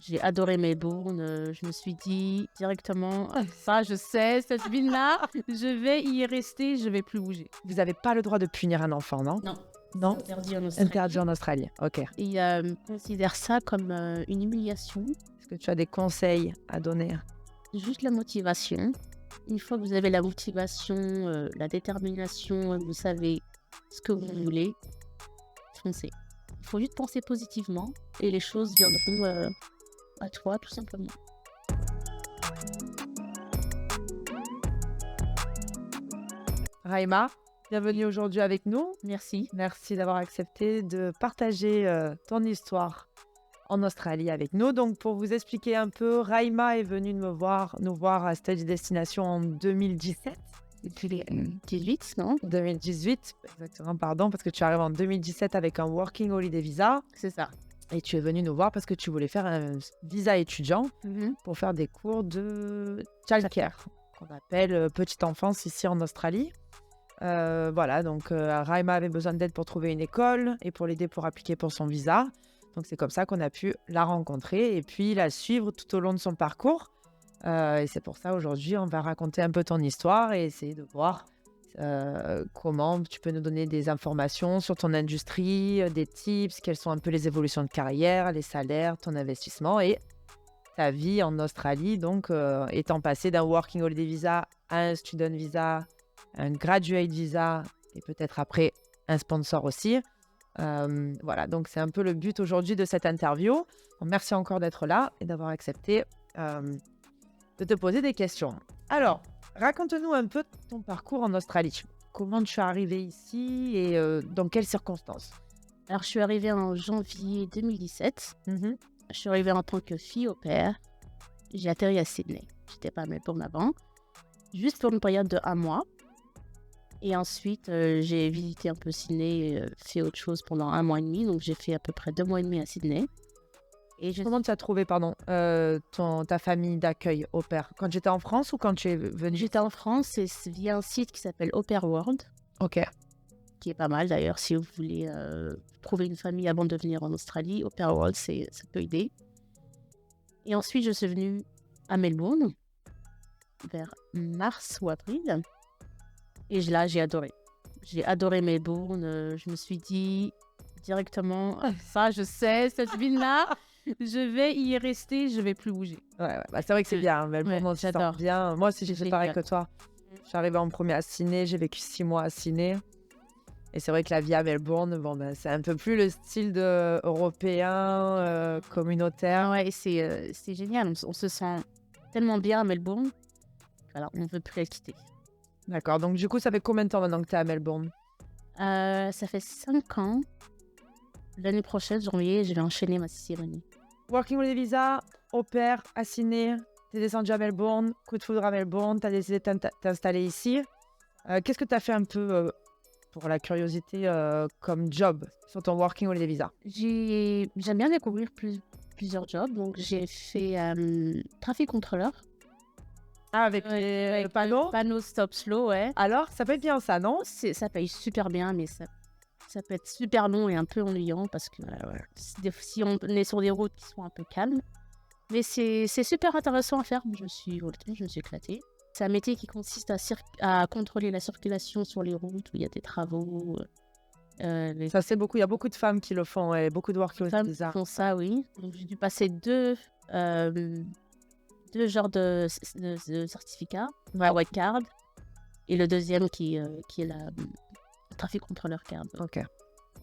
J'ai adoré Melbourne. Je me suis dit directement, ça, je sais, cette ville-là, je vais y rester, je vais plus bouger. Vous n'avez pas le droit de punir un enfant, non? Non, Non? interdit en Australie. Interdit en Australie, ok. Et considère ça comme une humiliation. Est-ce que tu as des conseils à donner? Juste la motivation. Une fois que vous avez la motivation, la détermination, vous savez ce que vous voulez, foncez. Il faut juste penser positivement et les choses viendront à toi, tout simplement. Raïma, bienvenue aujourd'hui avec nous. Merci. Merci d'avoir accepté de partager ton histoire en Australie avec nous. Donc, pour vous expliquer un peu, Raïma est venue nous voir à Stage Destination en 2017. Depuis les 18, non? 2018, exactement, pardon, parce que tu arrives en 2017 avec un Working Holiday Visa. C'est ça. Et tu es venue nous voir parce que tu voulais faire un visa étudiant pour faire des cours de childcare, qu'on appelle petite enfance ici en Australie. Voilà, donc Raïma avait besoin d'aide pour trouver une école et pour l'aider pour appliquer pour son visa. Donc c'est comme ça qu'on a pu la rencontrer et puis la suivre tout au long de son parcours. Et c'est pour ça aujourd'hui, on va raconter un peu ton histoire et essayer de voir comment tu peux nous donner des informations sur ton industrie, des tips, quelles sont un peu les évolutions de carrière, les salaires, ton investissement et ta vie en Australie. Donc, étant passé d'un Working Holiday Visa à un Student Visa, un Graduate Visa et peut-être après un sponsor aussi. Voilà, donc c'est un peu le but aujourd'hui de cette interview. Donc, merci encore d'être là et d'avoir accepté de te poser des questions. Alors, raconte-nous un peu ton parcours en Australie. Comment tu es arrivée ici et dans quelles circonstances? Alors, je suis arrivée en janvier 2017. Je suis arrivée en tant que fille au pair. J'ai atterri à Sydney. J'étais pas à Melbourne avant. Juste pour une période de 1 mois. Et ensuite, j'ai visité un peu Sydney, fait autre chose pendant 1 mois et demi. Donc, j'ai fait à peu près 2 mois et demi à Sydney. Et Comment tu as trouvé ta famille d'accueil au pair? Quand j'étais en France ou quand tu es venue? J'étais en France et c'est via un site qui s'appelle Au Pair World, Ok. qui est pas mal d'ailleurs si vous voulez trouver une famille avant de venir en Australie. Au Pair World, ça peut aider. Et ensuite, je suis venue à Melbourne vers mars ou avril. Et là, j'ai adoré. J'ai adoré Melbourne. Je me suis dit directement, ça, je sais, cette ville-là, je vais y rester, je vais plus bouger. Ouais. Bah, c'est vrai que c'est bien. Melbourne, on s'y sent j'adore. bien. Moi aussi, j'ai fait C'est pareil génial. que toi. Je suis arrivée en premier à Sydney. J'ai vécu 6 mois à Sydney. Et c'est vrai que la vie à Melbourne, c'est un peu plus le style européen, communautaire. Ouais, et c'est génial. On se sent tellement bien à Melbourne. Alors, on ne veut plus la quitter. D'accord. Donc, du coup, ça fait combien de temps maintenant que tu es à Melbourne? Ça fait 5 ans. L'année prochaine, janvier, je vais enchaîner ma 6e année. Working Holiday Visa, au pair, à Sydney. Tu es descendu à Melbourne, coup de foudre à Melbourne. Tu as décidé de t'installer ici. Qu'est-ce que tu as fait un peu pour la curiosité comme job sur ton Working Holiday Visa? J'aime bien découvrir plusieurs jobs. Donc, j'ai fait trafic contrôleur. Ah, avec le panneau? Panneau stop slow, ouais. Alors, ça peut être bien ça, non? Ça paye super bien, mais ça peut être super long et un peu ennuyant parce que si on est sur des routes qui sont un peu calmes. Mais c'est super intéressant à faire. Je me suis éclatée. C'est un métier qui consiste à contrôler la circulation sur les routes où il y a des travaux. Ça, c'est beaucoup. Il y a beaucoup de femmes qui le font et beaucoup de Working Les Holiday femmes Visa. font ça, oui. Donc, j'ai dû passer deux genres de certificats. La white card et le deuxième qui est la trafic contrôleur card. Ok.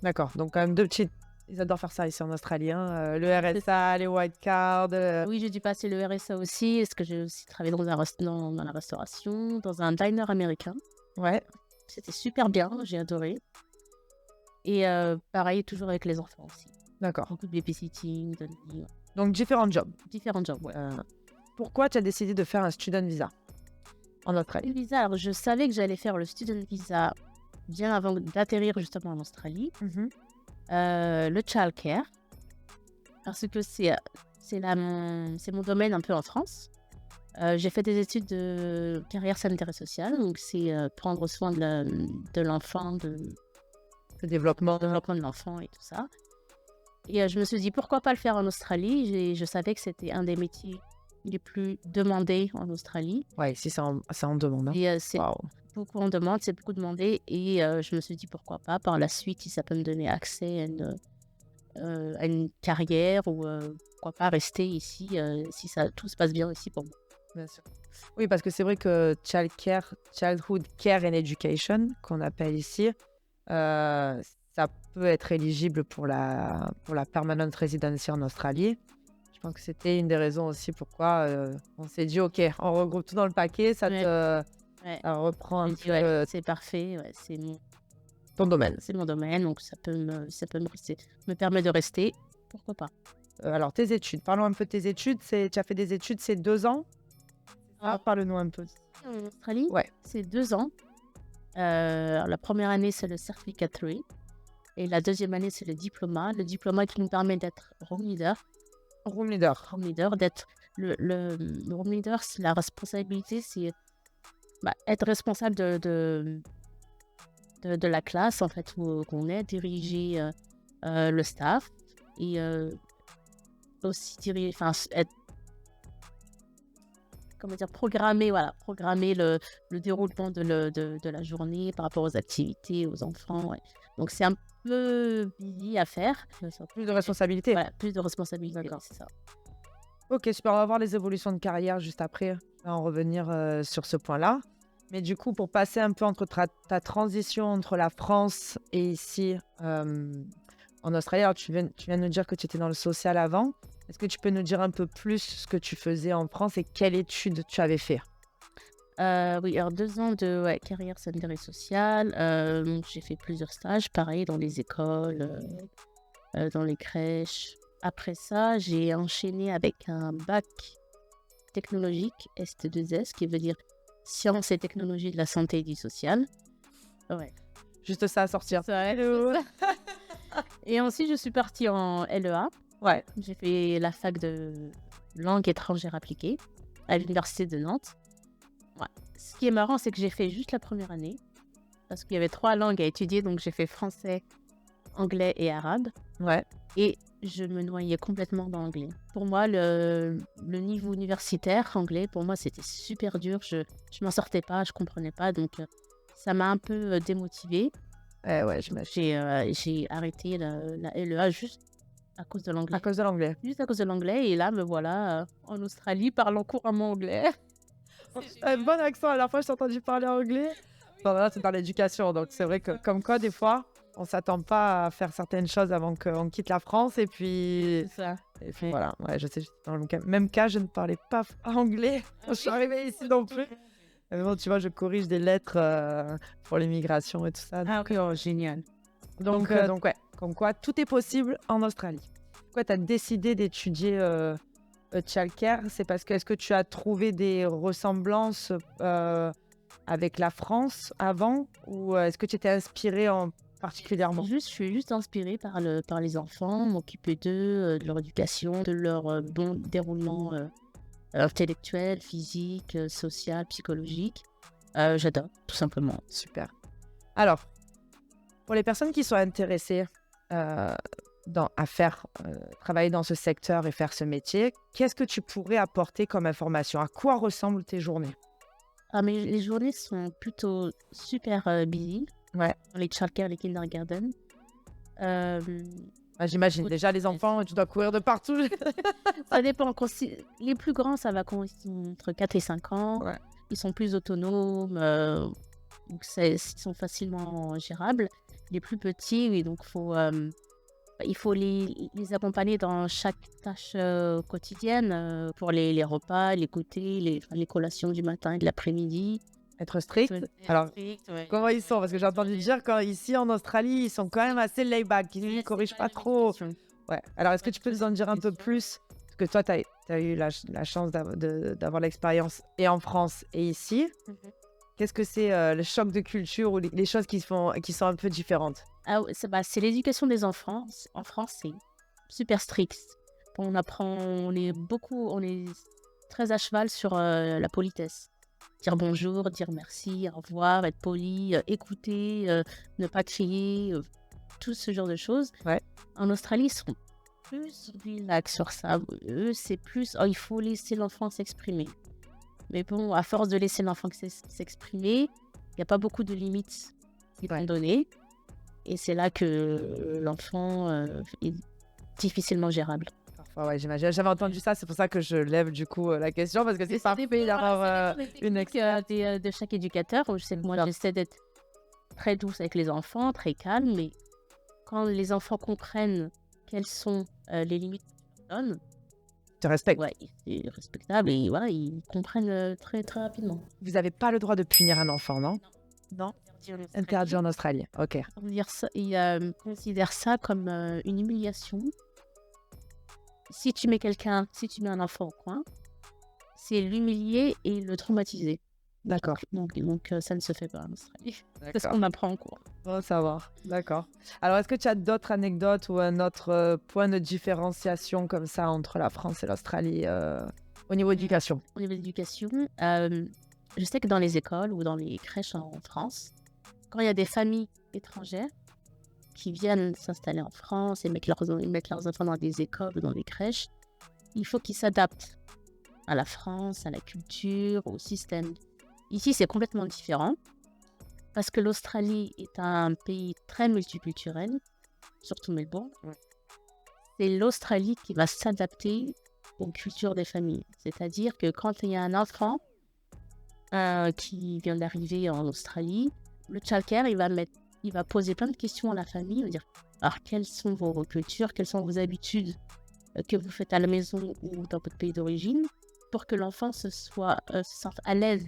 D'accord. Donc, quand même, deux petites. Ils adorent faire ça ici en Australie. Le RSA, les white cards. Oui, j'ai dû passer le RSA aussi. Est-ce que j'ai aussi travaillé dans la restauration, dans un diner américain. Ouais. C'était super bien, j'ai adoré. Et pareil, toujours avec les enfants aussi. D'accord. Beaucoup de babysitting, de nuit, Donc, différents jobs. différents jobs. Ouais. Pourquoi tu as décidé de faire un student visa en Australie? Le visa, alors je savais que j'allais faire le student visa bien avant d'atterrir justement en Australie. Le childcare, parce que c'est mon domaine un peu en France. J'ai fait des études de carrière sanitaire et sociale, donc c'est prendre soin de l'enfant, Le développement. développement de l'enfant et tout ça. Et je me suis dit, pourquoi pas le faire en Australie? Je savais que c'était un des métiers les plus demandés en Australie. Ouais, ici, c'est en demande. Hein. Et c'est Waouh. beaucoup en demande, c'est beaucoup demandé. Et je me suis dit, pourquoi pas, par la suite, si ça peut me donner accès à une carrière ou pourquoi pas rester ici si tout se passe bien ici pour moi. Bien sûr. Oui, parce que c'est vrai que Childhood Care and Education, qu'on appelle ici, ça peut être éligible pour la permanent residency en Australie. Je pense que c'était une des raisons aussi pourquoi on s'est dit, OK, on regroupe tout dans le paquet, ça reprend un petit peu c'est parfait, ton domaine. C'est mon domaine, donc ça peut me permet de rester, pourquoi pas. Alors, tes études, parlons un peu de tes études. Tu as fait des études, c'est 2 ans? Parle-nous un peu. En Australie, Ouais. c'est 2 ans. Alors, la première année, c'est le Certificate 3. Et la deuxième année, c'est le diplôme. Le diplôme qui nous permet d'être room leader. Room leader. Room leader, d'être le room leader, c'est la responsabilité, c'est être responsable de la classe, en fait, où qu'on est, diriger le staff et aussi être programmer le déroulement de la journée par rapport aux activités, aux enfants. Ouais. Donc, c'est un peu busy à faire. Plus de responsabilité. Voilà, plus de responsabilité, D'accord. c'est ça. Ok, super. On va voir les évolutions de carrière juste après. On va en revenir sur ce point-là. Mais du coup, pour passer un peu entre ta transition entre la France et ici en Australie, alors tu viens de nous dire que tu étais dans le social avant. Est-ce que tu peux nous dire un peu plus ce que tu faisais en France et quelle étude tu avais fait? Oui, alors 2 ans de carrière sanitaire et sociale. J'ai fait plusieurs stages, pareil, dans les écoles, dans les crèches. Après ça, j'ai enchaîné avec un bac technologique, ST2S, qui veut dire Sciences et technologies de la santé et du social. Ouais. Juste ça à sortir. Et ensuite, je suis partie en LEA. Ouais. J'ai fait la fac de langue étrangère appliquée à l'université de Nantes. Ouais. Ce qui est marrant, c'est que j'ai fait juste la première année parce qu'il y avait 3 langues à étudier, donc j'ai fait français, anglais et arabe. Ouais. Et je me noyais complètement dans l'anglais. Pour moi, le niveau universitaire anglais, pour moi, c'était super dur. Je m'en sortais pas, je comprenais pas, donc ça m'a un peu démotivée. Ouais, J'ai arrêté la LEA juste à cause de l'anglais. À cause de l'anglais. Juste à cause de l'anglais. Et là, me voilà en Australie parlant couramment anglais. Un bon accent. À la fois, je t'ai entendu parler anglais. Bon, là, c'est dans l'éducation. Donc, c'est vrai que, comme quoi, des fois, on s'attend pas à faire certaines choses avant qu'on quitte la France. Et puis, C'est ça. et puis voilà. Ouais, je sais, dans le même cas, je ne parlais pas anglais. Je suis arrivée ici non plus. Mais bon, tu vois, je corrige des lettres pour l'immigration et tout ça. Ah, ok, oh, génial. Donc, ouais, comme quoi, tout est possible en Australie. Pourquoi tu as décidé d'étudier childcare? C'est parce que est-ce que tu as trouvé des ressemblances avec la France avant ou est-ce que tu étais inspirée particulièrement? Je suis juste inspirée par les enfants, m'occuper d'eux, de leur éducation, de leur bon déroulement intellectuel, physique, social, psychologique. J'adore, tout simplement. Super. Alors, pour les personnes qui sont intéressées travailler dans ce secteur et faire ce métier, qu'est-ce que tu pourrais apporter comme information? À quoi ressemblent tes journées? Mais les journées sont plutôt super busy. Ouais. Dans les childcare, les kindergarten. J'imagine. Déjà, les enfants, tu dois courir de partout. Ça dépend. Les plus grands, ça va quand ils sont entre 4 et 5 ans. Ouais. Ils sont plus autonomes. Donc, ils sont facilement gérables. Les plus petits, oui, donc il faut les accompagner dans chaque tâche quotidienne pour les repas, les goûters, les collations du matin et de l'après-midi. Être strict. Alors, comment ils sont? Parce que j'ai entendu dire qu'ici en Australie, ils sont quand même assez laid-back. Ils ne corrigent pas trop. Ouais. Alors, est-ce que tu peux nous en dire un peu plus? Parce que toi, tu as eu la chance d'avoir l'expérience et en France et ici. Qu'est-ce que c'est le choc de culture ou les choses qui sont un peu différentes? C'est l'éducation des enfants. En France, c'est super strict. On est très à cheval sur la politesse. Dire bonjour, dire merci, au revoir, être poli, écouter, ne pas crier, tout ce genre de choses. Ouais. En Australie, ils sont plus relax sur ça. Eux, c'est plus, oh, il faut laisser l'enfant s'exprimer. Mais bon, à force de laisser l'enfant s'exprimer, il n'y a pas beaucoup de limites qui sont données. Et c'est là que l'enfant est difficilement gérable. Parfois, ouais, j'imagine. J'avais entendu ça, c'est pour ça que je lève du coup la question, parce que c'est parfait d'avoir une expérience de chaque éducateur. Je sais que moi, j'essaie d'être très douce avec les enfants, très calme, mais quand les enfants comprennent quelles sont les limites qu'on donne, tu respectes. Ouais, c'est respectable et voilà, ils comprennent très, très rapidement. Vous n'avez pas le droit de punir un enfant, non? Non. Interdit en Australie. Ok. Ils considèrent ça comme une humiliation. Si tu mets un enfant au coin, c'est l'humilier et le traumatiser. D'accord. Donc ça ne se fait pas en Australie. C'est ce qu'on apprend en cours. Bon savoir. D'accord. Alors, est-ce que tu as d'autres anecdotes ou un autre point de différenciation comme ça entre la France et l'Australie au niveau éducation? Au niveau d'éducation, je sais que dans les écoles ou dans les crèches en France, quand il y a des familles étrangères qui viennent s'installer en France et mettre leurs enfants dans des écoles ou dans des crèches, il faut qu'ils s'adaptent à la France, à la culture, au système. Ici, c'est complètement différent parce que l'Australie est un pays très multiculturel, surtout Melbourne. Ouais. C'est l'Australie qui va s'adapter aux cultures des familles. C'est-à-dire que quand il y a un enfant qui vient d'arriver en Australie, le childcare, il va poser plein de questions à la famille. Il va dire, alors, quelles sont vos cultures, quelles sont vos habitudes que vous faites à la maison ou dans votre pays d'origine, pour que l'enfant se sente à l'aise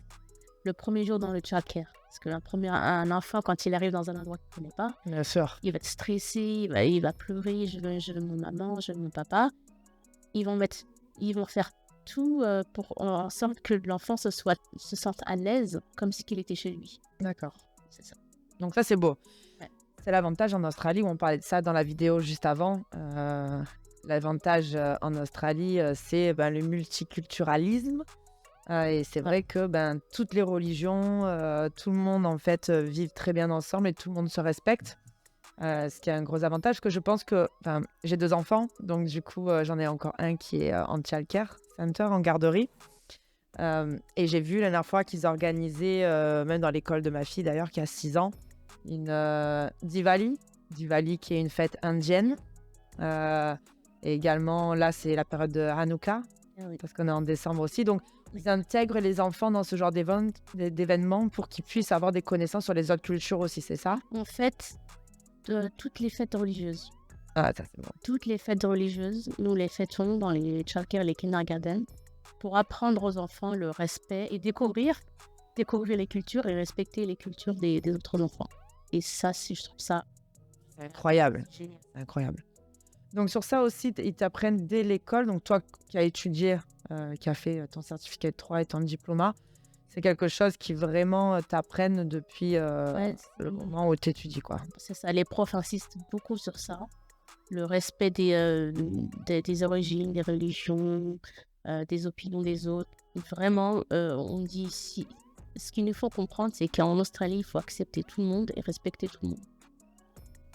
le premier jour dans le childcare. Parce un enfant, quand il arrive dans un endroit qu'il ne connaît pas, bien sûr, il va être stressé, il va pleurer, je veux mon maman, je veux mon papa. Ils vont faire tout pour en sorte que l'enfant se sente à l'aise, comme si qu'il était chez lui. D'accord. C'est ça. Donc ça, c'est beau. Ouais. C'est l'avantage en Australie, où on parlait de ça dans la vidéo juste avant. L'avantage en Australie, c'est le multiculturalisme. Et c'est vrai que toutes les religions, tout le monde en fait vivent très bien ensemble et tout le monde se respecte. Ce qui est un gros avantage, que je pense que j'ai 2 enfants, donc du coup j'en ai encore un qui est en childcare center, en garderie. Et j'ai vu la dernière fois qu'ils organisaient, même dans l'école de ma fille d'ailleurs, qui a 6 ans, une Diwali qui est une fête indienne. Et également, là, c'est la période de Hanouka, parce qu'on est en décembre aussi. Donc, ils intègrent les enfants dans ce genre d'événements pour qu'ils puissent avoir des connaissances sur les autres cultures aussi, c'est ça? En fait, toutes les fêtes religieuses. Ah, ça c'est bon. Toutes les fêtes religieuses, nous les fêtons dans les childcare et les kindergarten pour apprendre aux enfants le respect et découvrir les cultures et respecter les cultures des autres enfants. Et ça, je trouve ça incroyable. Génial. Incroyable. Donc sur ça aussi, ils t'apprennent dès l'école. Donc toi qui as étudié, qui as fait ton certificat de 3 et ton diplôme, c'est quelque chose qui vraiment t'apprennent depuis le moment où tu étudies, quoi. C'est ça, les profs insistent beaucoup sur ça. Le respect des origines, des religions, des opinions des autres. Vraiment, on dit ici, ce qu'il nous faut comprendre, c'est qu'en Australie, il faut accepter tout le monde et respecter tout le monde.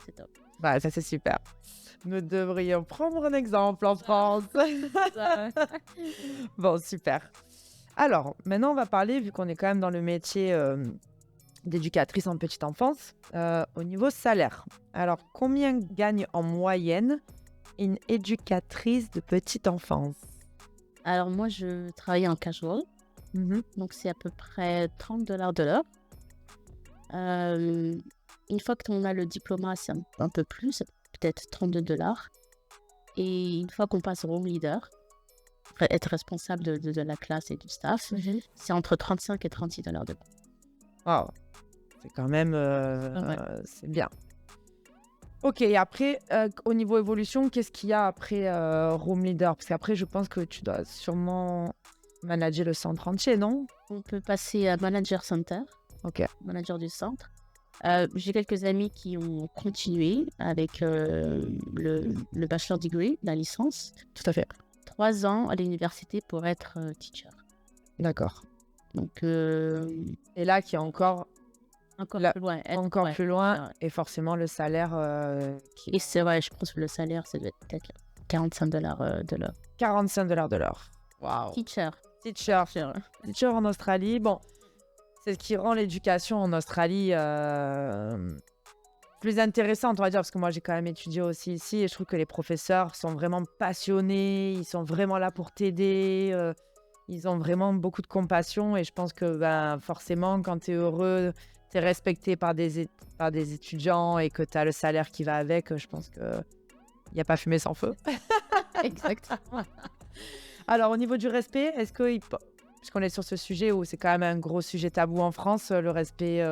C'est top. Bah, ça c'est super. Nous devrions prendre un exemple en France. Bon, super. Alors, maintenant, on va parler, vu qu'on est quand même dans le métier d'éducatrice en petite enfance, au niveau salaire. Alors, combien gagne en moyenne une éducatrice de petite enfance? Alors, moi, je travaillais en casual. Donc, c'est à peu près $30 de l'heure. Une fois qu'on a le diplôme, c'est un peu plus, peut-être $32. Et une fois qu'on passe room leader, être responsable de la classe et du staff, c'est entre 35 et $36 de l'heure. Wow. C'est quand même... c'est bien. Ok, et après, au niveau évolution, qu'est-ce qu'il y a après room leader? Parce qu'après, je pense que tu dois sûrement manager le centre entier, non? On peut passer à manager center, manager du centre. J'ai quelques amis qui ont continué avec le bachelor degree, la licence. Tout à fait. 3 ans à l'université pour être teacher. D'accord. Donc, et là, qui est encore plus loin. Plus loin, et forcément le salaire. Et c'est vrai, je pense que le salaire, ça doit être quelqu'un. $45 de l'heure. $45 de l'heure. Waouh. Teacher. Teacher en Australie. Bon, c'est ce qui rend l'éducation en Australie plus intéressante, on va dire, parce que moi, j'ai quand même étudié aussi ici et je trouve que les professeurs sont vraiment passionnés, ils sont vraiment là pour t'aider, ils ont vraiment beaucoup de compassion et je pense que forcément, quand tu es heureux, tu es respecté par des étudiants et que tu as le salaire qui va avec, je pense qu'il n'y a pas fumée sans feu. Exactement. Alors, au niveau du respect, est-ce que, puisqu'on est sur ce sujet où c'est quand même un gros sujet tabou en France, le respect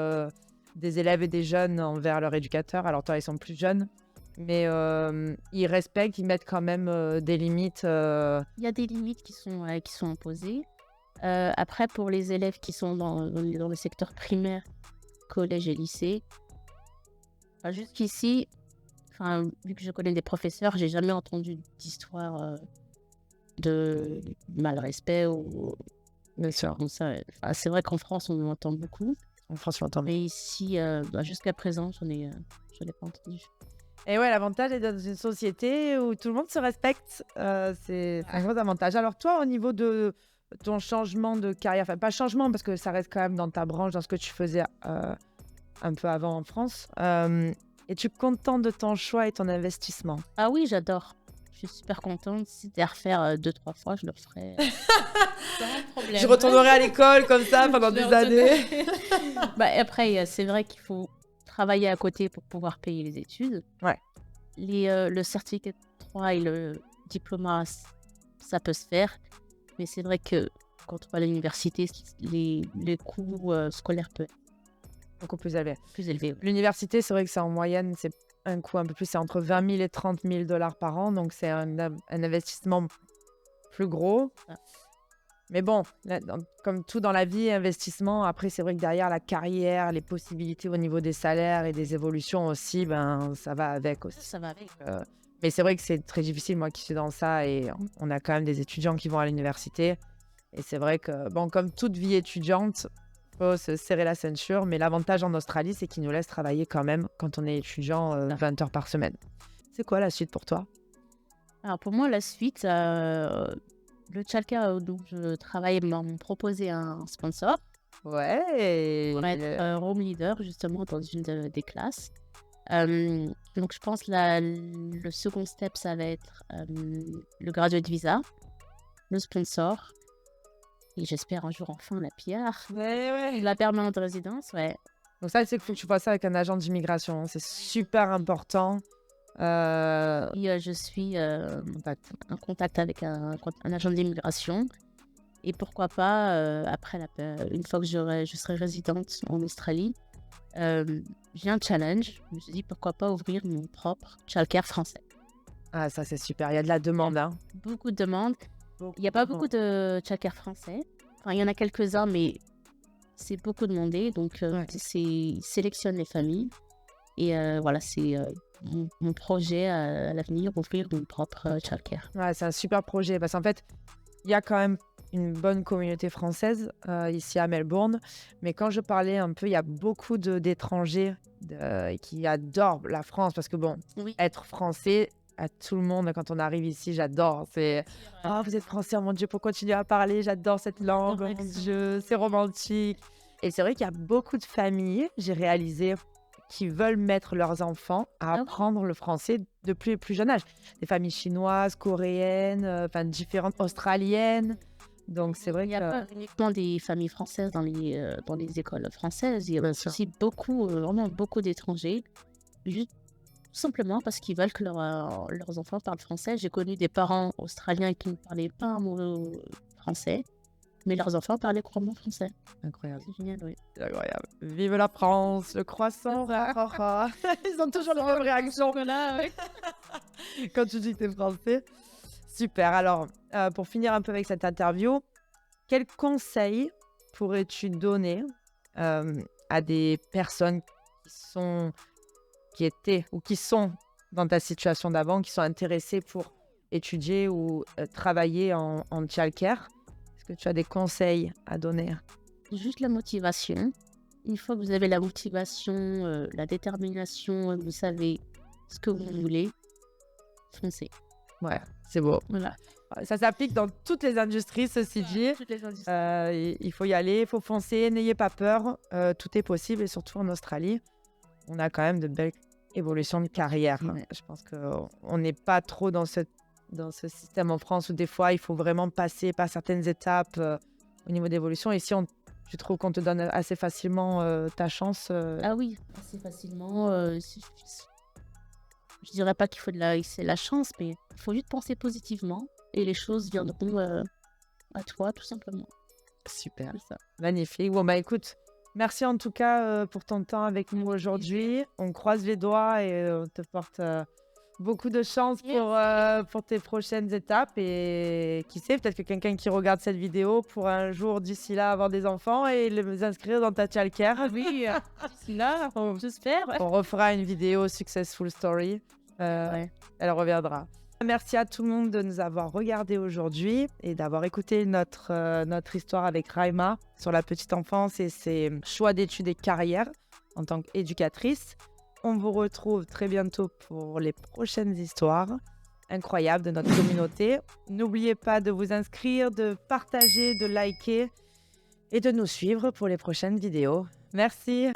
des élèves et des jeunes envers leur éducateur. Alors, toi, ils sont plus jeunes, mais ils respectent, ils mettent quand même des limites. Il y a des limites qui sont imposées. Après, pour les élèves qui sont dans le secteur primaire, collège et lycée, jusqu'ici, vu que je connais des professeurs, j'ai jamais entendu d'histoire de mal-respect ou Bien sûr. comme ça. C'est vrai qu'en France, on en entend beaucoup. En France, on entend. Mais ici, jusqu'à présent, j'en ai pas entendu. Et ouais, l'avantage est dans une société où tout le monde se respecte. C'est un gros avantage. Alors toi, au niveau de ton changement de carrière, enfin pas changement parce que ça reste quand même dans ta branche, dans ce que tu faisais un peu avant en France, es-tu content de ton choix et ton investissement? Ah oui, j'adore. Je suis super contente. Si c'était à refaire 2-3 fois, je le ferais sans problème. Je retournerai à l'école comme ça pendant des années. Après, c'est vrai qu'il faut travailler à côté pour pouvoir payer les études. Ouais. Le certificat 3 et le diplôme, ça peut se faire. Mais c'est vrai que quand on va à l'université, les coûts scolaires peuvent être beaucoup plus élevé. plus élevés. Ouais. L'université, c'est vrai que c'est en moyenne, c'est un coût un peu plus, c'est entre 20 000 et 30 000 $ par an. Donc, c'est un investissement plus gros. Ah. Mais bon, comme tout dans la vie, investissement, après, c'est vrai que derrière la carrière, les possibilités au niveau des salaires et des évolutions aussi, ça va avec aussi. Ça va avec. Mais c'est vrai que c'est très difficile, moi qui suis dans ça, et on a quand même des étudiants qui vont à l'université. Et c'est vrai que, comme toute vie étudiante, il faut se serrer la ceinture. Mais l'avantage en Australie, c'est qu'ils nous laissent travailler quand même quand on est étudiant 20 heures par semaine. C'est quoi la suite pour toi? Alors pour moi, la suite, le childcare où je travaille m'ont proposé un sponsor Ouais. pour être room leader justement dans une des classes. Donc je pense le second step, ça va être le graduate visa, le sponsor, et j'espère un jour enfin la PR, Ouais. la permanente résidence, ouais. Donc ça, c'est qu'il faut que tu fasses ça avec un agent d'immigration. C'est super important. Et je suis en contact avec un agent d'immigration. Et pourquoi pas, après, une fois que je serai résidente en Australie, j'ai un challenge. Je me suis dit, pourquoi pas ouvrir mon propre childcare français. Ah, ça, c'est super. Il y a de la demande. Hein. Beaucoup de demandes. Il n'y a pas beaucoup de childcare français. Enfin, il y en a quelques-uns, mais c'est beaucoup demandé. Donc, ils sélectionnent les familles. Et voilà, c'est mon projet à l'avenir, ouvrir mon propre childcare. Ouais, c'est un super projet. Parce qu'en fait, il y a quand même une bonne communauté française ici à Melbourne. Mais quand je parlais un peu, il y a beaucoup d'étrangers qui adorent la France. Parce que être français, à tout le monde, quand on arrive ici, j'adore. C'est « Oh, vous êtes français, oh mon Dieu, pour continuer à parler, j'adore cette langue, oh mon Dieu, c'est romantique. » Et c'est vrai qu'il y a beaucoup de familles, j'ai réalisé, qui veulent mettre leurs enfants à apprendre le français depuis le plus jeune âge. Des familles chinoises, coréennes, différentes, australiennes. Donc c'est vrai qu'il n'y a pas uniquement des familles françaises dans les écoles françaises. Il y a aussi vraiment beaucoup d'étrangers, juste tout simplement parce qu'ils veulent que leurs enfants parlent français. J'ai connu des parents australiens qui ne parlaient pas un mot français, mais leurs enfants parlaient couramment français. Incroyable. C'est génial, oui. C'est incroyable. Vive la France, le croissant. Ils ont toujours la même réaction que là. Quand tu dis que t'es français. Super. Alors, pour finir un peu avec cette interview, quels conseils pourrais-tu donner à des personnes qui étaient ou qui sont dans ta situation d'avant, qui sont intéressées pour étudier ou travailler en childcare? Est-ce que tu as des conseils à donner? Juste la motivation. Une fois que vous avez la motivation, la détermination, vous savez ce que vous voulez, foncez. Ouais, c'est beau. Voilà. Ça s'applique dans toutes les industries, ceci dit. Toutes les industries. Il faut y aller, il faut foncer, n'ayez pas peur. Tout est possible et surtout en Australie, on a quand même de belles évolutions de carrière. Ouais. Je pense qu'on n'est pas trop dans ce système en France où des fois, il faut vraiment passer par certaines étapes au niveau d'évolution. Ici, je trouve qu'on te donne assez facilement ta chance. Ah oui, assez facilement. Je dirais pas qu'il faut c'est la chance, mais il faut juste penser positivement et les choses viendront à toi, tout simplement. Super. C'est ça. Magnifique. Bon, bah écoute, merci en tout cas pour ton temps avec nous aujourd'hui. On croise les doigts et on te porte beaucoup de chance pour tes prochaines étapes. Et qui sait, peut-être que quelqu'un qui regarde cette vidéo pourra un jour, d'ici là, avoir des enfants et les inscrire dans ta childcare. Oui, d'ici là, j'espère. On refera une vidéo Successful Story. Ouais. Elle reviendra. Merci à tout le monde de nous avoir regardés aujourd'hui et d'avoir écouté notre histoire avec Raima sur la petite enfance et ses choix d'études et carrière en tant qu'éducatrice. On vous retrouve très bientôt pour les prochaines histoires incroyables de notre communauté. N'oubliez pas de vous inscrire, de partager, de liker et de nous suivre pour les prochaines vidéos. Merci.